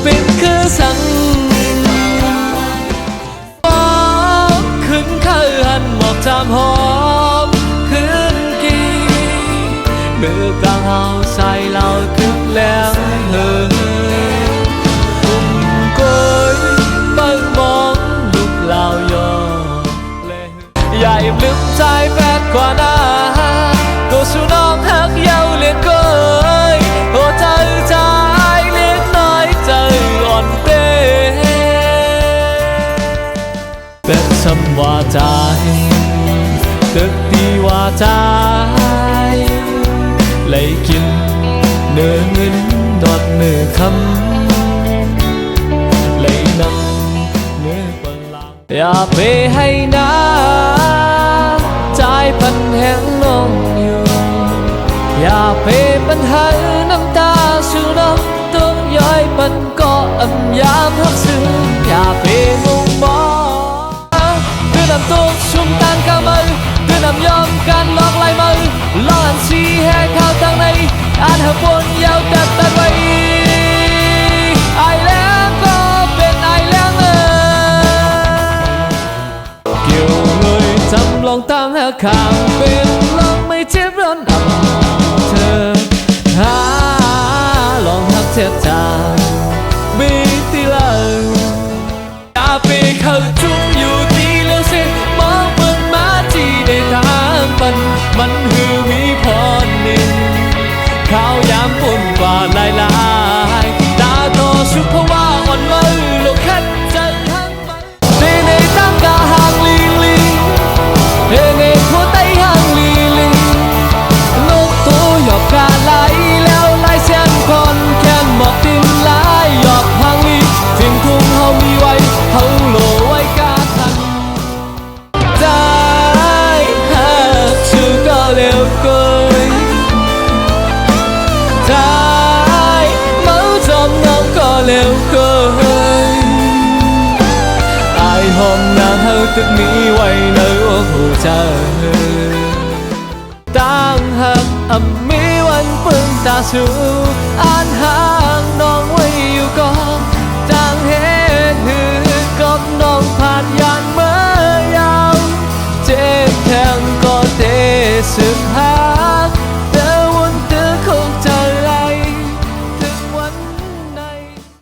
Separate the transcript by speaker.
Speaker 1: เป็นคือสังขึ้นข้าหันหมอกจามหอมขึ้นกีเมื่อกลางเฮาใส่เราขึ้นแล้วเฮ้กุมโกยเบิ่งมองลูกลาวยออย่าอิ่มลืมใจแฟดกว่าหน้าก็สู้น้องหักเย้าเลี้ยงเกยโอ้ใจใจเลี้ยงน้อยใจอ่อนเต้เป็นสำว่าใจตึกดีว่าใจเลยกินเนื้อเงินดอดเนื้อคำเลยนำเนื้อปังลังอย่าไปให้น้ำใจพันแห่งน้องอยู่อย่าไปปัญหาน้ำตาสู่น้องต้องย้อยปันก็อำยามหักซึ้งอย่าไปมุ่งมองเพื่อนำตัวชุ่มตานข้างมือเพื่อนำยอมการลอกลายมือลอกอันสีแห่ข้าวทางในอ่านหักบนยาวตัดตัดไว้ไอแล้วก็เป็นไอแล้วเกี่ยวเลยจำลองตั้งหักข้างเป็นลองไม่เจ็บร้อนอับเธอลองหักเจ็บจางบีตีเลิกอย่าไปเข้าจุ่มอยู่ที่เลี้ยวเส้นมองเปิดมาที่ได้ทางมันหือมีพรหนึ่งข้าวยามปนกว่าลายตาโตสุภว่าอ่อนมือโลกคัดใจหังมันในตั้งกาหางลีในหัวใจหางลีนกตัวหยอกกาไหลแล้วไหลเส้นคนแค่หมอกดินไหลหยอกหางลีทิ้งทุ่งเฮามีไว้เฮาโลไว้กาทันใจหักชื่อก็เร็วเกินใจเมาจอมน้องก็เร็วเกินไอหอมนางเฮาตึกนี้ไว้ในหัวใจตั้งหักมีวันปึงตาสู่อ่านหางน้องไว้